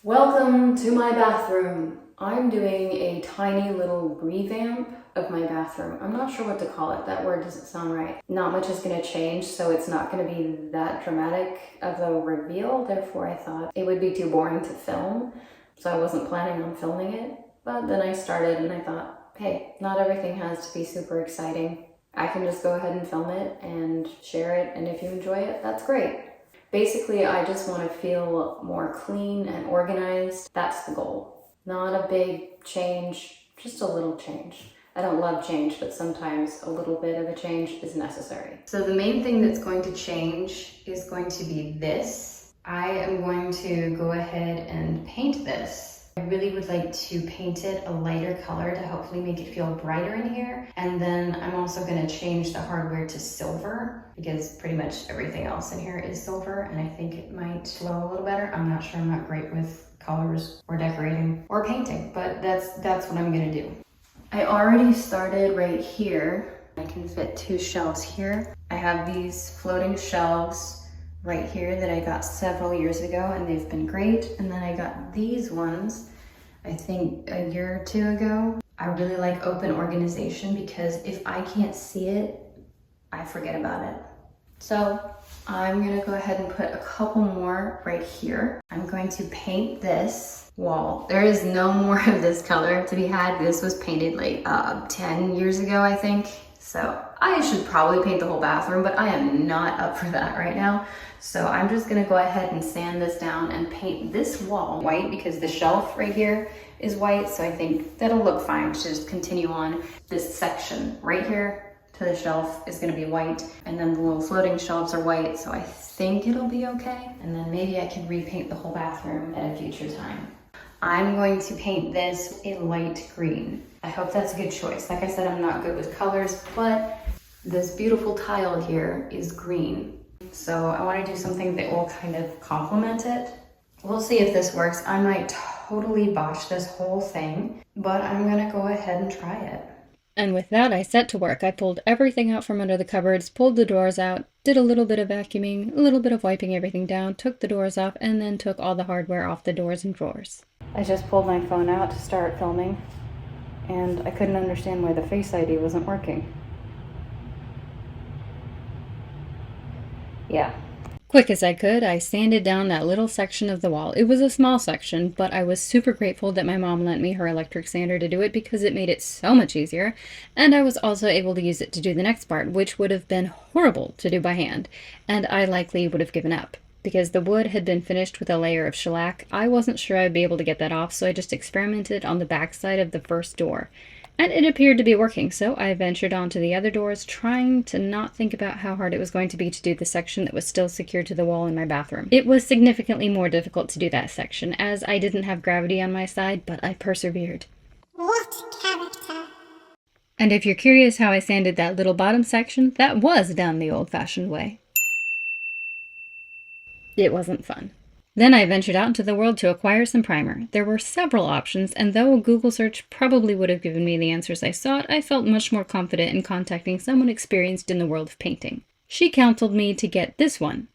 Welcome to my bathroom. I'm doing a tiny little revamp of my bathroom. I'm not sure what to call it. That word doesn't sound right. Not much is going to change, so it's not going to be that dramatic of a reveal. Therefore, I thought it would be too boring to film, so I wasn't planning on filming it. But then I started and I thought, hey, not everything has to be super exciting. I can just go ahead and film it and share it, and if you enjoy it, that's great. Basically, I just want to feel more clean and organized. That's the goal. Not a big change, just a little change. I don't love change, but sometimes a little bit of a change is necessary. So the main thing that's going to change is going to be this. I am going to go ahead and paint this. I really would like to paint it a lighter color to hopefully make it feel brighter in here. And then I'm also going to change the hardware to silver because pretty much everything else in here is silver, and I think it might flow a little better. I'm not sure, I'm not great with colors or decorating or painting, but that's what I'm going to do. I already started right here. I can fit 2 shelves here. I have these floating shelves right here that I got several years ago, and they've been great. And then I got these ones, I think a year or 2 ago. I really like open organization because if I can't see it, I forget about it. So I'm gonna go ahead and put a couple more right here. I'm going to paint this wall. There is no more of this color to be had. This was painted like 10 years ago, I think. So I should probably paint the whole bathroom, but I am not up for that right now. So I'm just gonna go ahead and sand this down and paint this wall white because the shelf right here is white. So I think that'll look fine to just continue on. This section right here to the shelf is gonna be white, and then the little floating shelves are white. So I think it'll be okay. And then maybe I can repaint the whole bathroom at a future time. I'm going to paint this a light green. I hope that's a good choice. Like I said, I'm not good with colors, but this beautiful tile here is green. So I want to do something that will kind of complement it. We'll see if this works. I might totally botch this whole thing, but I'm gonna go ahead and try it. And with that, I set to work. I pulled everything out from under the cupboards, pulled the doors out, did a little bit of vacuuming, a little bit of wiping everything down, took the doors off, and then took all the hardware off the doors and drawers. I just pulled my phone out to start filming, and I couldn't understand why the Face ID wasn't working. Yeah. Quick as I could, I sanded down that little section of the wall. It was a small section, but I was super grateful that my mom lent me her electric sander to do it because it made it so much easier, and I was also able to use it to do the next part, which would have been horrible to do by hand, and I likely would have given up. Because the wood had been finished with a layer of shellac, I wasn't sure I'd be able to get that off, so I just experimented on the back side of the first door. And it appeared to be working, so I ventured onto the other doors, trying to not think about how hard it was going to be to do the section that was still secured to the wall in my bathroom. It was significantly more difficult to do that section, as I didn't have gravity on my side, but I persevered. What character? And if you're curious how I sanded that little bottom section, that was done the old-fashioned way. It wasn't fun. Then I ventured out into the world to acquire some primer. There were several options, and though a Google search probably would have given me the answers I sought, I felt much more confident in contacting someone experienced in the world of painting. She counseled me to get this one.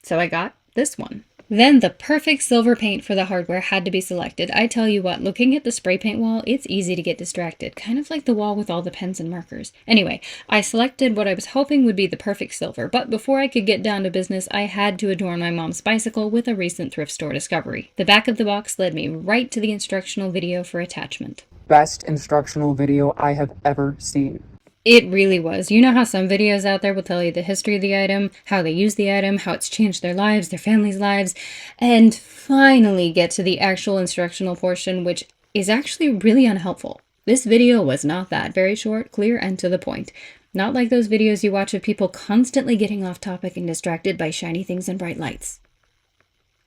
So I got this one. Then the perfect silver paint for the hardware had to be selected. I tell you what, looking at the spray paint wall, it's easy to get distracted, kind of like the wall with all the pens and markers. Anyway, I selected what I was hoping would be the perfect silver, but before I could get down to business, I had to adorn my mom's bicycle with a recent thrift store discovery. The back of the box led me right to the instructional video for attachment. Best instructional video I have ever seen. It really was. You know how some videos out there will tell you the history of the item, how they use the item, how it's changed their lives, their family's lives, and finally get to the actual instructional portion, which is actually really unhelpful. This video was not that. Very short, clear, and to the point. Not like those videos you watch of people constantly getting off topic and distracted by shiny things and bright lights.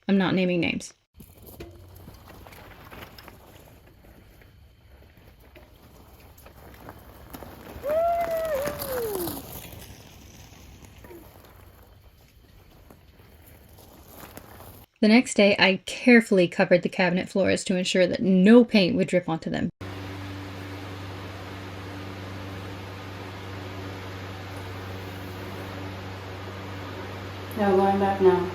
I'm not naming names. The next day, I carefully covered the cabinet floors to ensure that no paint would drip onto them. No, going back now.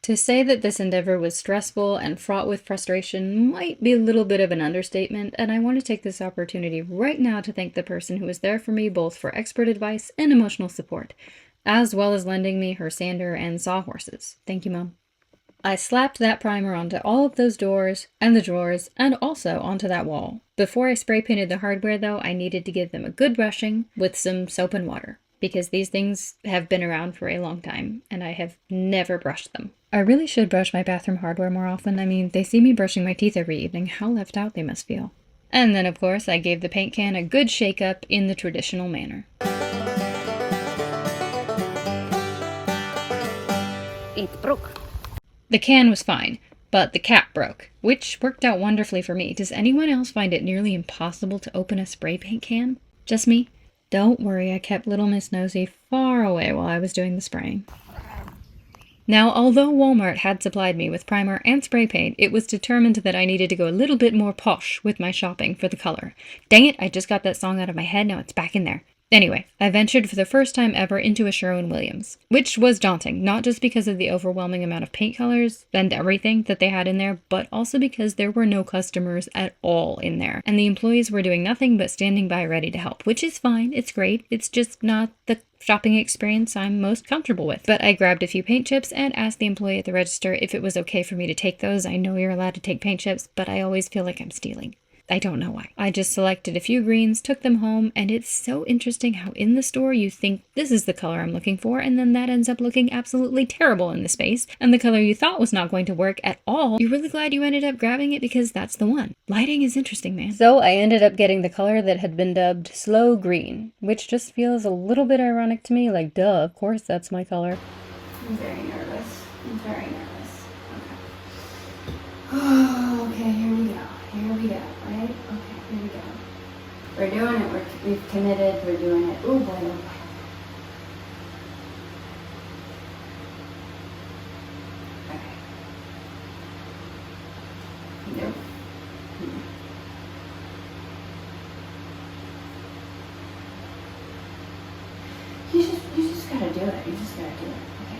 To say that this endeavor was stressful and fraught with frustration might be a little bit of an understatement, and I want to take this opportunity right now to thank the person who was there for me both for expert advice and emotional support, as well as lending me her sander and sawhorses. Thank you, Mom. I slapped that primer onto all of those doors and the drawers and also onto that wall. Before I spray painted the hardware though, I needed to give them a good brushing with some soap and water, because these things have been around for a long time and I have never brushed them. I really should brush my bathroom hardware more often. I mean, they see me brushing my teeth every evening. How left out they must feel. And then, of course, I gave the paint can a good shake up in the traditional manner. It broke. The can was fine, but the cap broke, which worked out wonderfully for me. Does anyone else find it nearly impossible to open a spray paint can? Just me? Don't worry, I kept Little Miss Nosy far away while I was doing the spraying. Now, although Walmart had supplied me with primer and spray paint, it was determined that I needed to go a little bit more posh with my shopping for the color. Dang it, I just got that song out of my head, now it's back in there. Anyway, I ventured for the first time ever into a Sherwin-Williams, which was daunting, not just because of the overwhelming amount of paint colors and everything that they had in there, but also because there were no customers at all in there, and the employees were doing nothing but standing by ready to help, which is fine, it's great, it's just not the shopping experience I'm most comfortable with. But I grabbed a few paint chips and asked the employee at the register if it was okay for me to take those. I know you're allowed to take paint chips, but I always feel like I'm stealing. I don't know why. I just selected a few greens, took them home, and it's so interesting how in the store you think this is the color I'm looking for, and then that ends up looking absolutely terrible in the space, and the color you thought was not going to work at all, you're really glad you ended up grabbing it because that's the one. Lighting is interesting, man. So I ended up getting the color that had been dubbed slow green, which just feels a little bit ironic to me, like duh, of course that's my color. I'm very nervous. I'm very nervous. Okay. Okay, here we go. Here we go, right? Okay, here we go. We're doing it. We've committed. We're doing it. Oh boy, oh boy. Okay. Nope. You just gotta do it. You just gotta do it. Okay.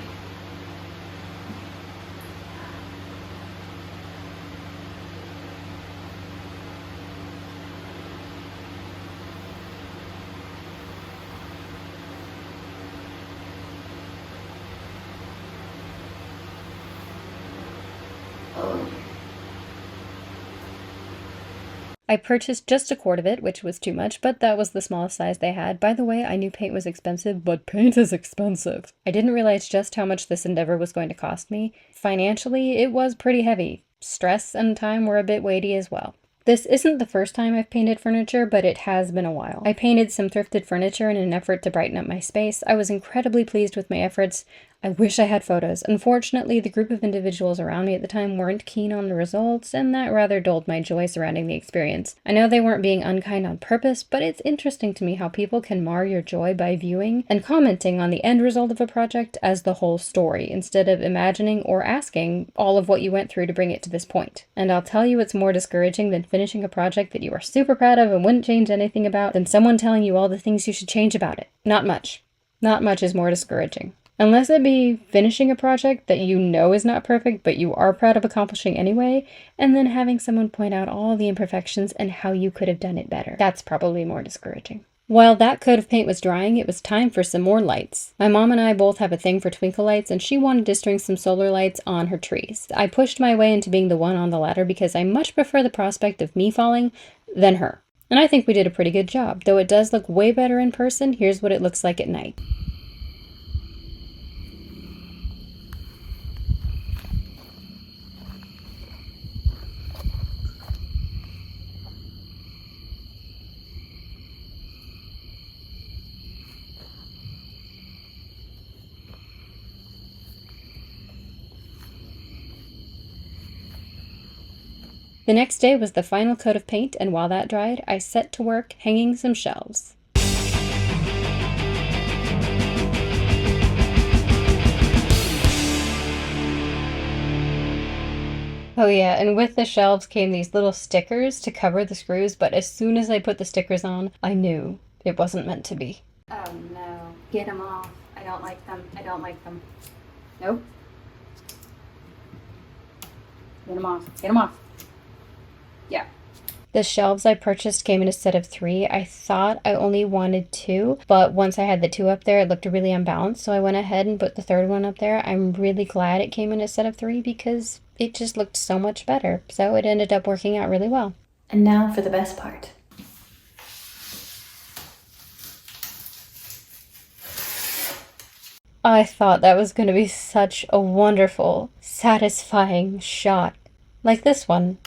I purchased just a quart of it, which was too much, but that was the smallest size they had. By the way, I knew paint was expensive, but paint is expensive. I didn't realize just how much this endeavor was going to cost me. Financially, it was pretty heavy. Stress and time were a bit weighty as well. This isn't the first time I've painted furniture, but it has been a while. I painted some thrifted furniture in an effort to brighten up my space. I was incredibly pleased with my efforts. I wish I had photos. Unfortunately, the group of individuals around me at the time weren't keen on the results, and that rather dulled my joy surrounding the experience. I know they weren't being unkind on purpose, but it's interesting to me how people can mar your joy by viewing and commenting on the end result of a project as the whole story, instead of imagining or asking all of what you went through to bring it to this point. And I'll tell you, it's more discouraging than finishing a project that you are super proud of and wouldn't change anything about than someone telling you all the things you should change about it. Not much. Not much is more discouraging. Unless it be finishing a project that you know is not perfect, but you are proud of accomplishing anyway, and then having someone point out all the imperfections and how you could have done it better. That's probably more discouraging. While that coat of paint was drying, it was time for some more lights. My mom and I both have a thing for twinkle lights, and she wanted to string some solar lights on her trees. I pushed my way into being the one on the ladder because I much prefer the prospect of me falling than her. And I think we did a pretty good job. Though it does look way better in person, here's what it looks like at night. The next day was the final coat of paint, and while that dried, I set to work hanging some shelves. Oh yeah, and with the shelves came these little stickers to cover the screws, but as soon as I put the stickers on, I knew it wasn't meant to be. Oh no. Get them off. I don't like them. I don't like them. Nope. Get them off. Get them off. Yeah. The shelves I purchased came in a set of 3. I thought I only wanted 2, but once I had the 2 up there, it looked really unbalanced, so I went ahead and put the 3rd one up there. I'm really glad it came in a set of 3 because it just looked so much better. So it ended up working out really well. And now for the best part. I thought that was going to be such a wonderful, satisfying shot. Like this one.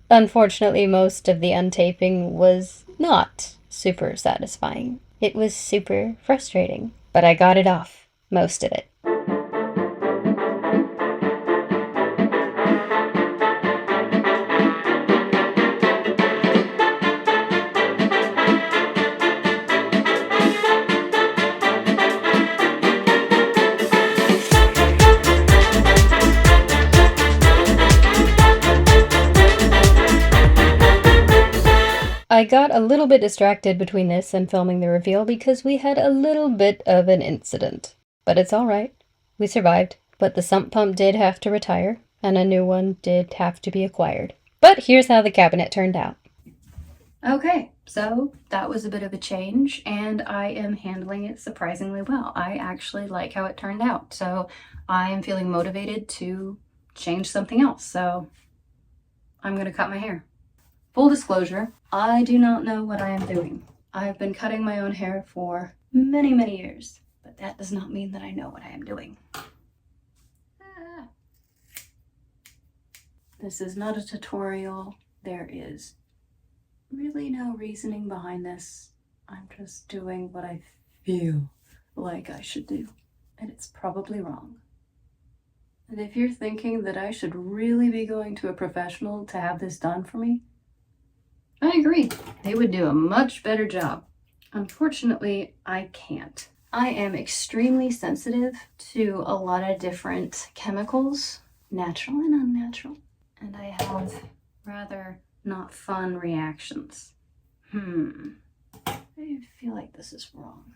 Unfortunately, most of the untaping was not super satisfying. It was super frustrating. But I got it off. Most of it. I got a little bit distracted between this and filming the reveal because we had a little bit of an incident. But it's alright. We survived. But the sump pump did have to retire, and a new one did have to be acquired. But here's how the cabinet turned out. Okay, so that was a bit of a change, and I am handling it surprisingly well. I actually like how it turned out, so I am feeling motivated to change something else, so I'm going to cut my hair. Full disclosure, I do not know what I am doing. I've been cutting my own hair for many, many years, but that does not mean that I know what I am doing. This is not a tutorial. There is really no reasoning behind this. I'm just doing what I feel like I should do, and it's probably wrong. And if you're thinking that I should really be going to a professional to have this done for me, I agree. They would do a much better job. Unfortunately, I can't. I am extremely sensitive to a lot of different chemicals, natural and unnatural, and I have rather not fun reactions. I feel like this is wrong.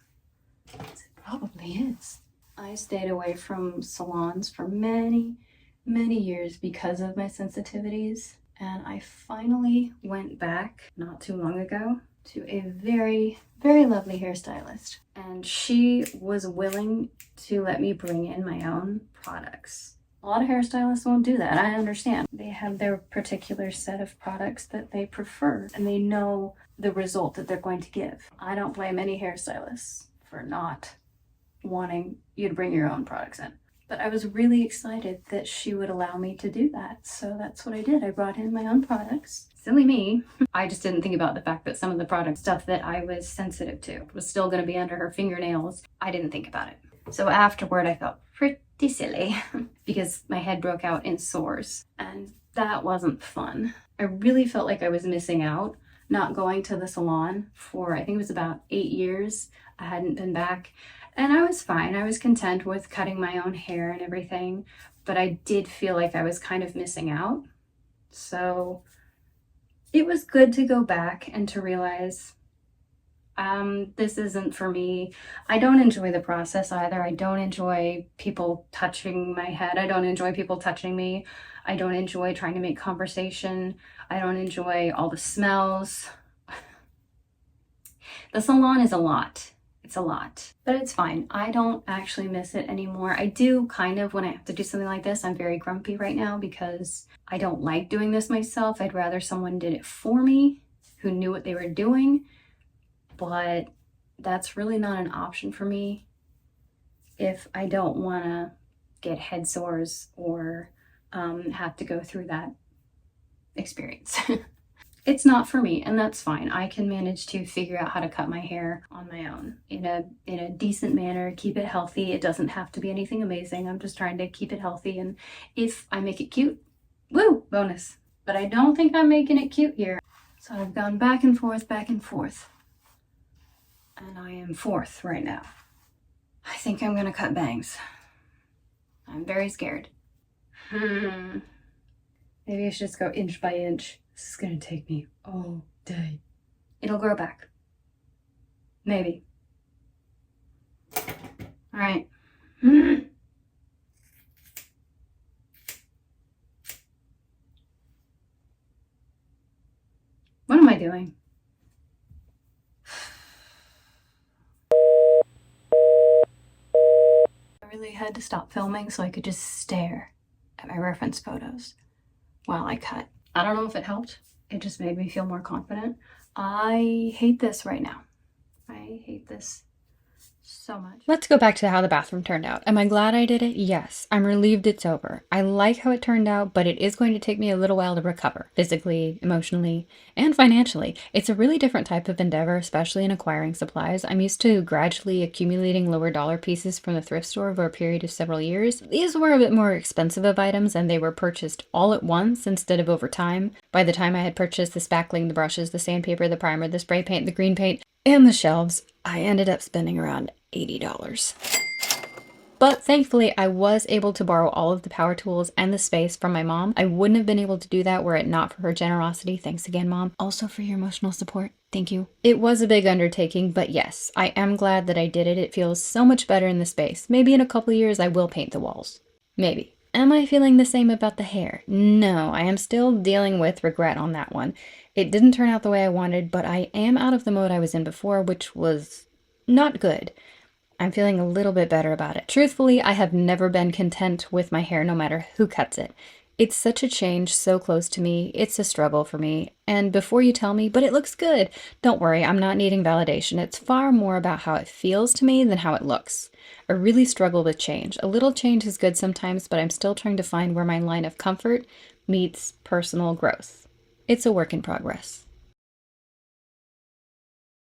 It probably is. I stayed away from salons for many, many years because of my sensitivities. And I finally went back not too long ago to a very, very lovely hairstylist. And she was willing to let me bring in my own products. A lot of hairstylists won't do that. I understand. They have their particular set of products that they prefer, and they know the result that they're going to give. I don't blame any hairstylists for not wanting you to bring your own products in. But I was really excited that she would allow me to do that. So that's what I did. I brought in my own products. Silly me. I just didn't think about the fact that some of the product stuff that I was sensitive to was still going to be under her fingernails. I didn't think about it. So afterward, I felt pretty silly because my head broke out in sores, and that wasn't fun. I really felt like I was missing out not going to the salon for, I think it was about 8 years. I hadn't been back. And I was fine. I was content with cutting my own hair and everything, but I did feel like I was kind of missing out. So it was good to go back and to realize this isn't for me. I don't enjoy the process either. I don't enjoy people touching my head. I don't enjoy people touching me. I don't enjoy trying to make conversation. I don't enjoy all the smells. The salon is a lot. It's a lot, but it's fine. I don't actually miss it anymore. I do kind of when I have to do something like this. I'm very grumpy right now because I don't like doing this myself. I'd rather someone did it for me who knew what they were doing, but that's really not an option for me if I don't want to get head sores or have to go through that experience. It's not for me, and that's fine. I can manage to figure out how to cut my hair on my own in a decent manner, keep it healthy. It doesn't have to be anything amazing. I'm just trying to keep it healthy, and if I make it cute, woo, bonus. But I don't think I'm making it cute here. So I've gone back and forth, and I am fourth right now. I think I'm gonna cut bangs. I'm very scared. Maybe I should just go inch by inch. This is gonna take me all day. It'll grow back. Maybe. right. What am I doing? I really had to stop filming so I could just stare at my reference photos while I cut. I don't know if it helped. It just made me feel more confident. I hate this right now. I hate this so much. Let's go back to how the bathroom turned out. Am I glad I did it? Yes. I'm relieved it's over. I like how it turned out, but it is going to take me a little while to recover, physically, emotionally, and financially. It's a really different type of endeavor, especially in acquiring supplies. I'm used to gradually accumulating lower dollar pieces from the thrift store over a period of several years. These were a bit more expensive of items, and they were purchased all at once instead of over time. By the time I had purchased the spackling, the brushes, the sandpaper, the primer, the spray paint, the green paint, and the shelves, I ended up spending around $80. But thankfully, I was able to borrow all of the power tools and the space from my mom. I wouldn't have been able to do that were it not for her generosity. Thanks again, Mom. Also for your emotional support. Thank you. It was a big undertaking, but yes, I am glad that I did it. It feels so much better in the space. Maybe in a couple years I will paint the walls. Maybe. Am I feeling the same about the hair? No, I am still dealing with regret on that one. It didn't turn out the way I wanted, but I am out of the mode I was in before, which was not good. I'm feeling a little bit better about it. Truthfully, I have never been content with my hair no matter who cuts it. It's such a change so close to me. It's a struggle for me. And before you tell me, but it looks good, don't worry, I'm not needing validation. It's far more about how it feels to me than how it looks. I really struggle with change. A little change is good sometimes, but I'm still trying to find where my line of comfort meets personal growth. It's a work in progress.